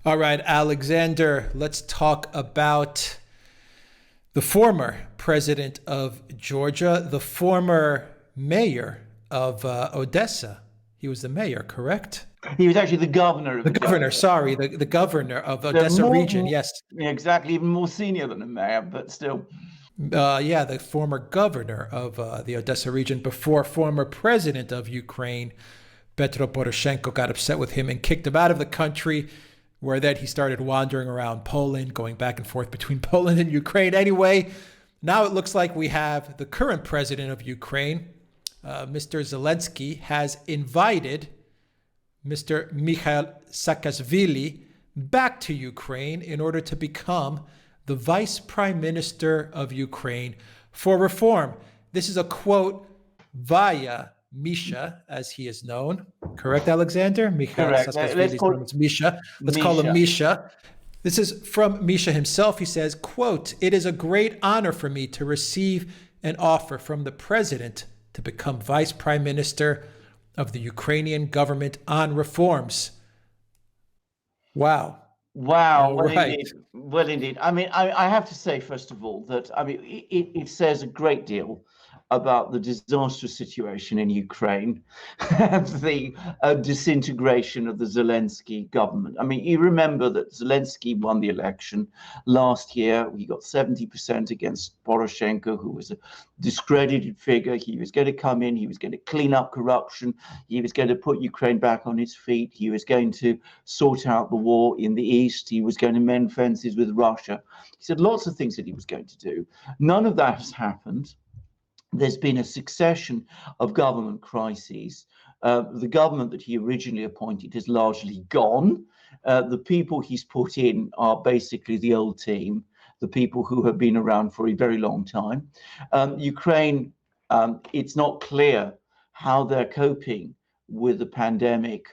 All right, Alexander, let's talk about the former president of Georgia, the former mayor of Odessa. He was the mayor, correct? He was actually the governor of The governor, Odessa. sorry, the governor of So Odessa region, yes. exactly, even more senior than a mayor, but still. Yeah, the former governor of the Odessa region before former president of Ukraine, Petro Poroshenko, got upset with him and kicked him out of the country, where then he started wandering around Poland, going back and forth between Poland and Ukraine. Anyway, now it looks like we have the current president of Ukraine, Mr. Zelensky, has invited Mr. Mikhail Saakashvili back to Ukraine in order to become the vice prime minister of Ukraine for reform. This is a quote via Misha, as he is known. Correct, Alexander? Mikhail Saakashvili's name is Misha. Let's call him Misha. This is from Misha himself. He says, quote, "It is a great honor for me to receive an offer from the president to become vice prime minister of the Ukrainian government on reforms." Wow. Wow. All right. Indeed. Well, indeed. I mean, I have to say, first of all, that it says a great deal about the disastrous situation in Ukraine and the disintegration of the Zelensky government. I mean, you remember that Zelensky won the election last year. He got 70% against Poroshenko, who was a discredited figure. He was going to come in, he was going to clean up corruption, he was going to put Ukraine back on its feet, he was going to sort out the war in the east, he was going to mend fences with Russia. He said lots of things that he was going to do. None of that has happened. There's been a succession of government crises. The government that he originally appointed has largely gone. The people he's put in are basically the old team, the people who have been around for a very long time. Ukraine, it's not clear how they're coping with the pandemic,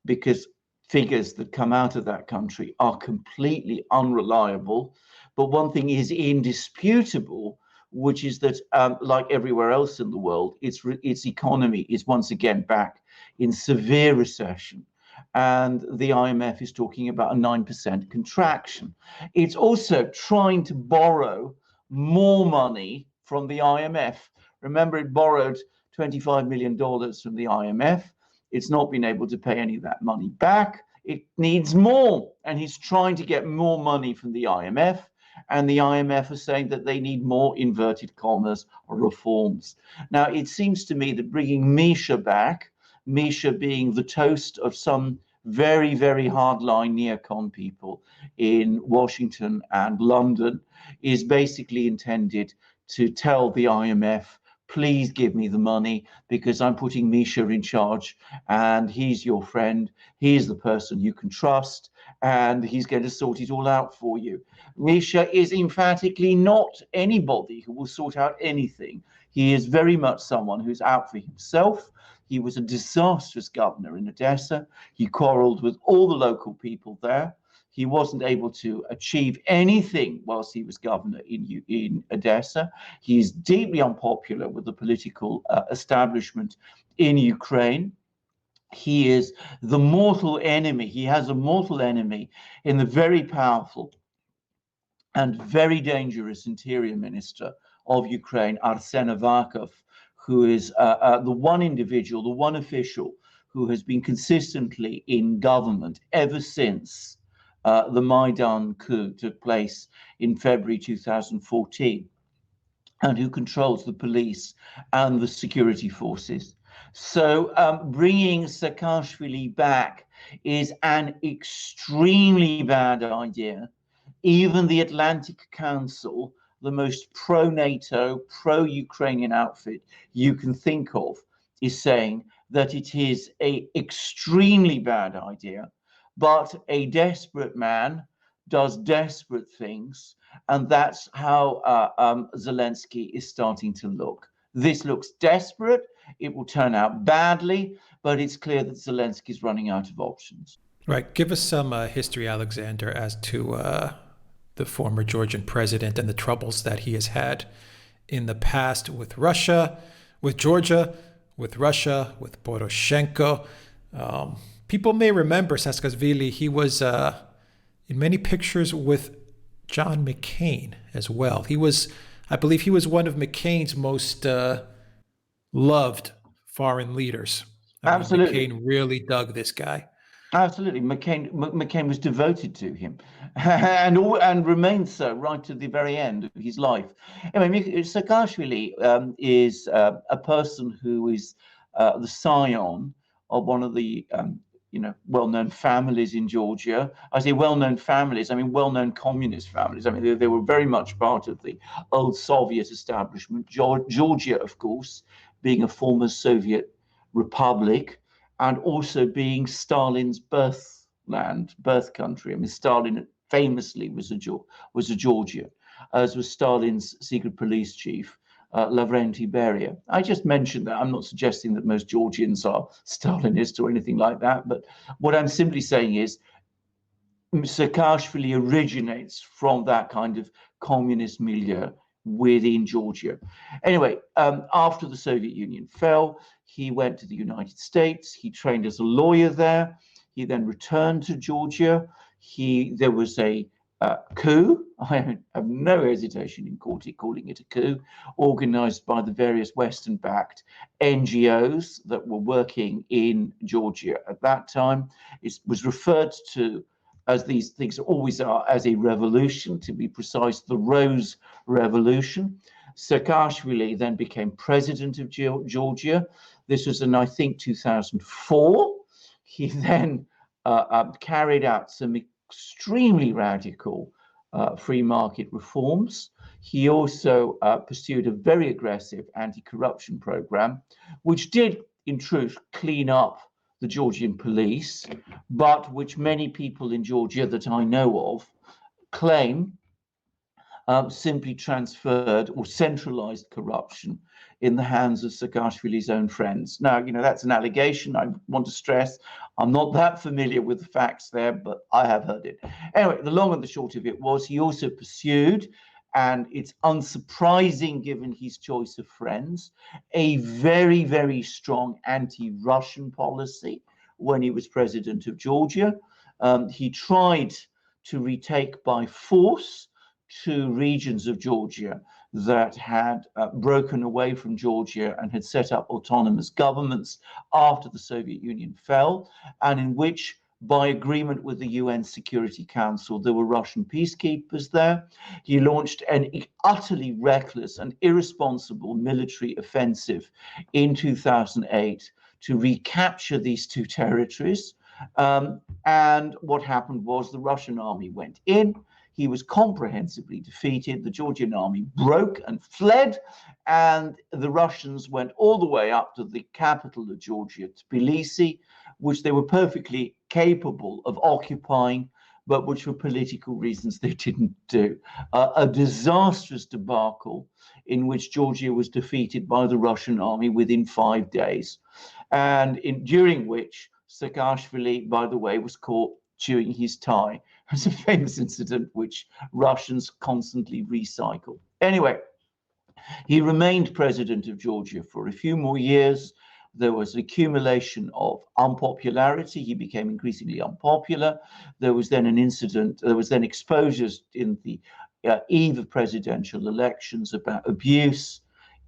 because figures that come out of that country are completely unreliable. But one thing is indisputable, which is that, like everywhere else in the world, its economy is once again back in severe recession. And the IMF is talking about a 9% contraction. It's also trying to borrow more money from the IMF. Remember, it borrowed $25 million from the IMF. It's not been able to pay any of that money back. It needs more. And he's trying to get more money from the IMF. And the IMF are saying that they need more, inverted commas, reforms. Now, it seems to me that bringing Misha back, Misha being the toast of some very, very hardline neocon people in Washington and London, is basically intended to tell the IMF, please give me the money because I'm putting Misha in charge and he's your friend. He's the person you can trust and he's going to sort it all out for you. Misha is emphatically not anybody who will sort out anything. He is very much someone who's out for himself. He was a disastrous governor in Odessa. He quarreled with all the local people there. He wasn't able to achieve anything whilst he was governor in Odessa. He's deeply unpopular with the political establishment in Ukraine. He is the mortal enemy. He has a mortal enemy in the very powerful and very dangerous interior minister of Ukraine, Arsen Avakov, who is the one individual, the one official who has been consistently in government ever since the Maidan coup took place in February 2014, and who controls the police and the security forces. So bringing Saakashvili back is an extremely bad idea. Even the Atlantic Council, the most pro-NATO, pro-Ukrainian outfit you can think of, is saying that it is an extremely bad idea. But a desperate man does desperate things, and that's how Zelensky is starting to look. This looks desperate. It will turn out badly, but it's clear that Zelensky is running out of options. Right. Give us some history, Alexander, as to the former Georgian president and the troubles that he has had in the past with Russia, with Georgia, with Russia, with Poroshenko. People may remember Saakashvili. He was in many pictures with John McCain as well. I believe he was one of McCain's most loved foreign leaders. I mean, Absolutely. McCain really dug this guy. Absolutely, McCain was devoted to him, and remained so right to the very end of his life. Anyway, Saakashvili is a person who is the scion of one of the well-known families in Georgia. I say well-known families, I mean well-known communist families. I mean they were very much part of the old Soviet establishment. Georgia, of course, being a former Soviet republic, and also being Stalin's birth country. I mean, Stalin famously was a Georgian, as was Stalin's secret police chief, Lavrenti Beria. I just mentioned that. I'm not suggesting that most Georgians are Stalinist or anything like that, but what I'm simply saying is Saakashvili originates from that kind of communist milieu within Georgia. Anyway, after the Soviet Union fell, he went to the United States. He trained as a lawyer there. He then returned to Georgia. There was a coup. I have no hesitation in calling it a coup, organized by the various Western-backed NGOs that were working in Georgia at that time. It was referred to, as these things always are, as a revolution, to be precise, the Rose Revolution. Saakashvili then became president of Georgia. This was in, I think, 2004. He then carried out some extremely radical free market reforms. He also pursued a very aggressive anti-corruption program, which did, in truth, clean up the Georgian police, but which many people in Georgia that I know of claim simply transferred or centralized corruption in the hands of Saakashvili's own friends. Now, that's an allegation. I want to stress I'm not that familiar with the facts there, but I have heard it. Anyway, the long and the short of it was he also pursued, and it's unsurprising given his choice of friends, a very, very strong anti-Russian policy when he was president of Georgia. He tried to retake by force two regions of Georgia that had broken away from Georgia and had set up autonomous governments after the Soviet Union fell, and in which, by agreement with the UN Security Council, there were Russian peacekeepers there. He launched an utterly reckless and irresponsible military offensive in 2008 to recapture these two territories. And what happened was the Russian army went in. He was comprehensively defeated. The Georgian army broke and fled, and the Russians went all the way up to the capital of Georgia, Tbilisi, which they were perfectly capable of occupying, but which for political reasons they didn't do. A disastrous debacle in which Georgia was defeated by the Russian army within 5 days, and during which Saakashvili, by the way, was caught chewing his tie. It's a famous incident which Russians constantly recycle. Anyway, he remained president of Georgia for a few more years. There was accumulation of unpopularity. He became increasingly unpopular. There was then exposures in the eve of presidential elections about abuse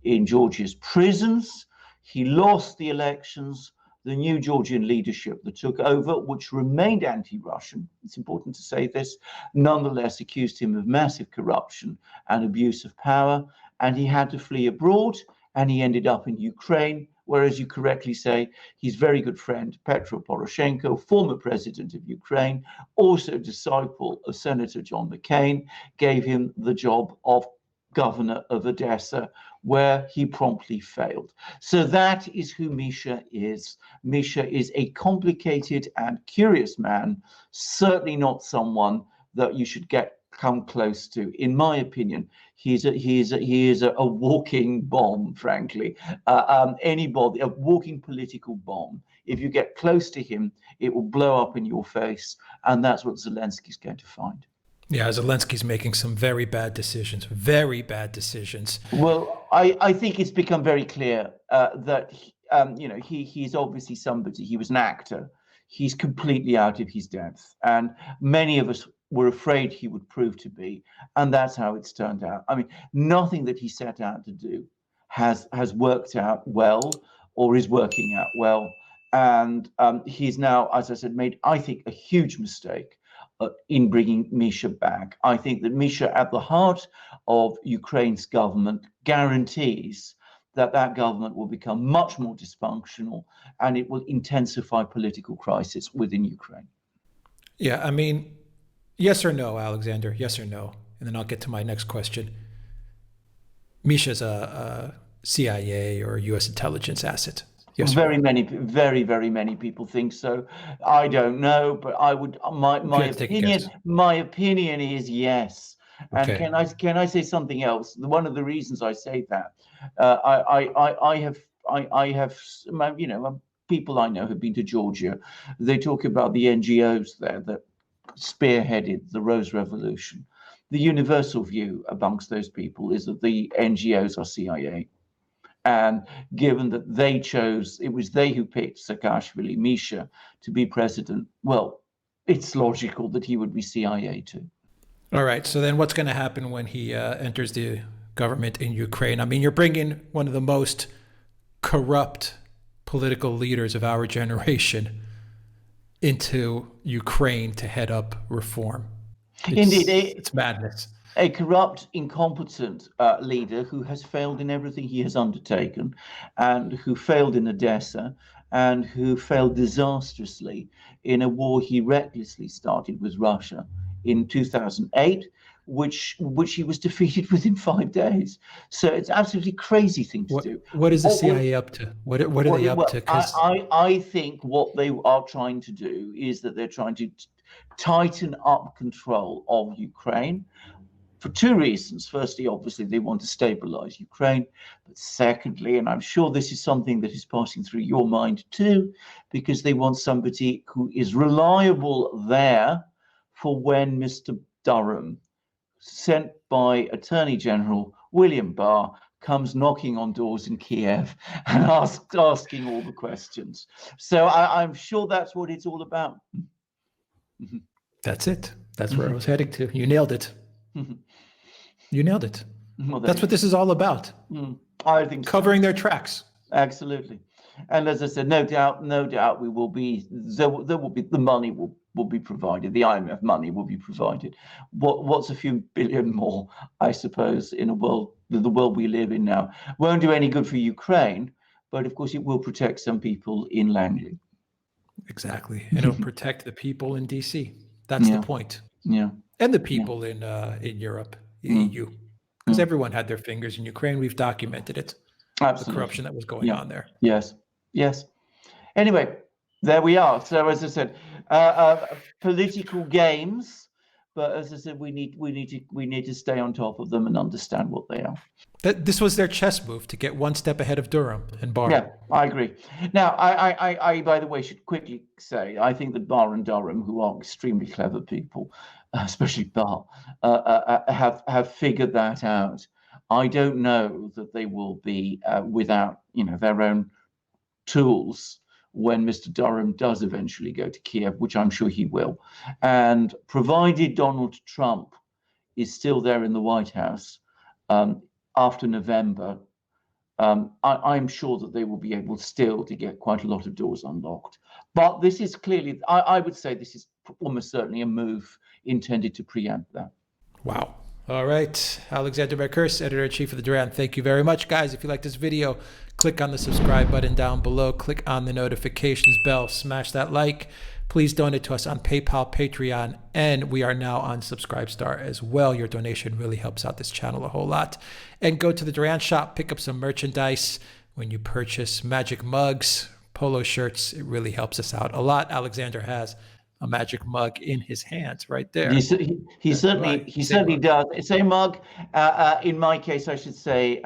in Georgia's prisons. He lost the elections. The new Georgian leadership that took over, which remained anti-Russian, it's important to say this, nonetheless accused him of massive corruption and abuse of power, and he had to flee abroad, and he ended up in Ukraine, where, as you correctly say, his very good friend Petro Poroshenko, former president of Ukraine, also disciple of Senator John McCain, gave him the job of governor of Odessa, where he promptly failed. So that is who Misha is. Misha is a complicated and curious man, certainly not someone that you should come close to. In my opinion, he is a walking bomb, frankly. A walking political bomb. If you get close to him, it will blow up in your face, and that's what Zelensky's going to find. Yeah, Zelensky's making some very bad decisions. Very bad decisions. Well, I think it's become very clear that he's obviously somebody. He was an actor. He's completely out of his depth, and many of us were afraid he would prove to be, and that's how it's turned out. I mean, nothing that he set out to do has worked out well or is working out well, and he's now, as I said, made, I think, a huge mistake in bringing Misha back. I think that Misha, at the heart of Ukraine's government, guarantees that that government will become much more dysfunctional, and it will intensify political crisis within Ukraine. Yeah, I mean, yes or no, Alexander? Yes or no? And then I'll get to my next question. Misha's a CIA or U.S. intelligence asset. Yes. Very many people think so. I don't know, but I would. My opinion is yes. Okay. And can I say something else? One of the reasons I say that, I have, you know, people I know have been to Georgia. They talk about the NGOs there that spearheaded the Rose Revolution. The universal view amongst those people is that the NGOs are CIA. And given that they chose, it was they who picked Saakashvili, Misha, to be president, well, it's logical that he would be CIA too. All right. So then what's going to happen when he enters the government in Ukraine? I mean, you're bringing one of the most corrupt political leaders of our generation into Ukraine to head up reform. It's madness. A corrupt, incompetent leader who has failed in everything he has undertaken, and who failed in Odessa, and who failed disastrously in a war he recklessly started with Russia in 2008, which he was defeated within 5 days. So it's an absolutely crazy thing to do. What is the CIA up to? What are they up to? I think what they are trying to do is that they're trying to tighten up control of Ukraine, for two reasons. Firstly, obviously, they want to stabilize Ukraine. But secondly, and I'm sure this is something that is passing through your mind too, because they want somebody who is reliable there for when Mr. Durham, sent by Attorney General William Barr, comes knocking on doors in Kiev and asking all the questions. So I'm sure that's what it's all about. That's it. That's where I was heading to. You nailed it. You nailed it. Well, that's what this is all about. I think covering their tracks. Absolutely. And as I said, no doubt we will be, there will be, the money will be provided. The IMF money will be provided. What's a few billion more, I suppose, in the world we live in now, won't do any good for Ukraine, but of course it will protect some people in Langley. Exactly. And it'll protect the people in DC. That's the point. Yeah. And the people in Europe, the EU, because everyone had their fingers in Ukraine. We've documented it. Absolutely. The corruption that was going on there. Yes. Anyway, there we are. So as I said, political games, but as I said, we need to stay on top of them and understand what they are. This was their chess move to get one step ahead of Duran and Barr. Yeah, I agree. Now, I by the way, should quickly say, I think that Barr and Durham, who are extremely clever people, especially Barr, have figured that out. I don't know that they will be without, their own tools when Mr. Durham does eventually go to Kiev, which I'm sure he will. And provided Donald Trump is still there in the White House after November, I'm sure that they will be able still to get quite a lot of doors unlocked. But this is clearly, I would say this is almost certainly a move intended to preempt that. Wow. All right. Alexander Mercouris, Editor-in-Chief of the Duran. Thank you very much, guys. If you like this video, click on the subscribe button down below. Click on the notifications bell. Smash that like. Please donate to us on PayPal, Patreon, and we are now on Subscribestar as well. Your donation really helps out this channel a whole lot. And go to the Duran shop, pick up some merchandise. When you purchase magic mugs, polo shirts, it really helps us out a lot. Alexander has a magic mug in his hands right there. He certainly does. It's a mug, in my case, I should say,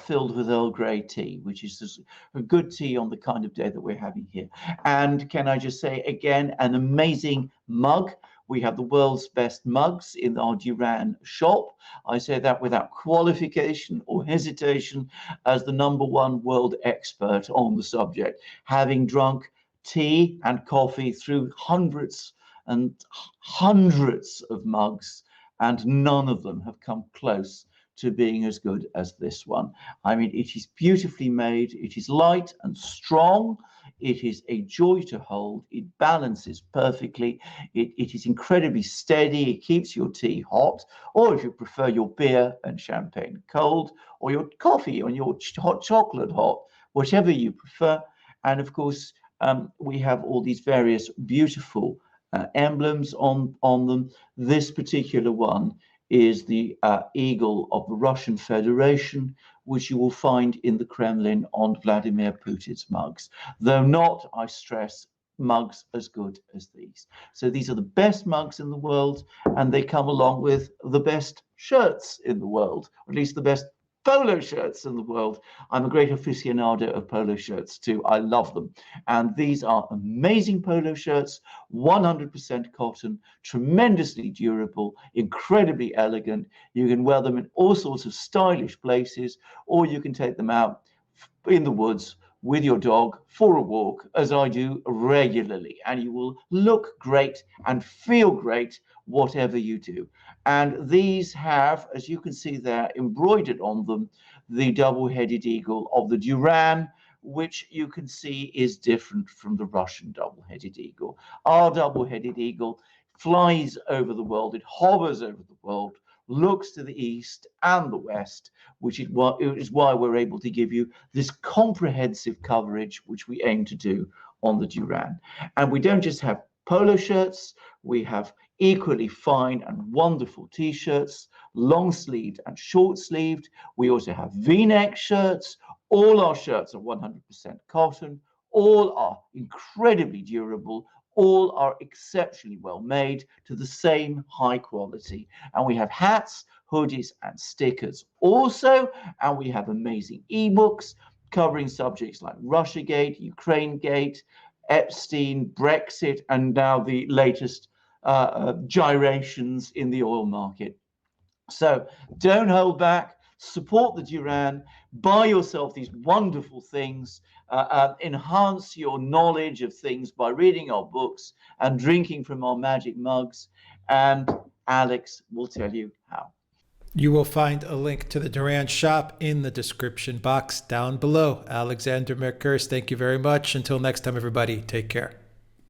filled with Earl Grey tea, which is just a good tea on the kind of day that we're having here. And can I just say again, an amazing mug. We have the world's best mugs in our Duran shop. I say that without qualification or hesitation, as the #1 world expert on the subject, having drunk tea and coffee through hundreds and hundreds of mugs, and none of them have come close to being as good as this one. I mean, it is beautifully made. It is light and strong. It is a joy to hold. It balances perfectly. It is incredibly steady. It keeps your tea hot, or if you prefer your beer and champagne cold, or your coffee and your hot chocolate hot, whatever you prefer. And of course, we have all these various beautiful emblems on them. This particular one is the eagle of the Russian Federation, which you will find in the Kremlin on Vladimir Putin's mugs, though not, I stress, mugs as good as these. So these are the best mugs in the world, and they come along with the best shirts in the world, or at least the best polo shirts in the world. I'm a great aficionado of polo shirts too. I love them. And these are amazing polo shirts, 100% cotton, tremendously durable, incredibly elegant. You can wear them in all sorts of stylish places, or you can take them out in the woods with your dog for a walk, as I do regularly, and you will look great and feel great whatever you do. And these have, as you can see there, embroidered on them, the double-headed eagle of the Duran, which you can see is different from the Russian double-headed eagle. Our double-headed eagle flies over the world, it hovers over the world, looks to the east and the west, which is why we're able to give you this comprehensive coverage, which we aim to do on the Duran. And we don't just have polo shirts, we have equally fine and wonderful t-shirts, long-sleeved and short-sleeved. We also have v-neck shirts. All our shirts are 100% cotton. All are incredibly durable. All are exceptionally well made to the same high quality. And we have hats, hoodies, and stickers also. And we have amazing ebooks covering subjects like Russiagate, Ukrainegate, Epstein, Brexit, and now the latest gyrations in the oil market. So don't hold back, support the Duran, buy yourself these wonderful things, enhance your knowledge of things by reading our books and drinking from our magic mugs, and Alex will tell you how. You will find a link to the Duran shop in the description box down below. Alexander Mercouris, thank you very much. Until next time, everybody, take care.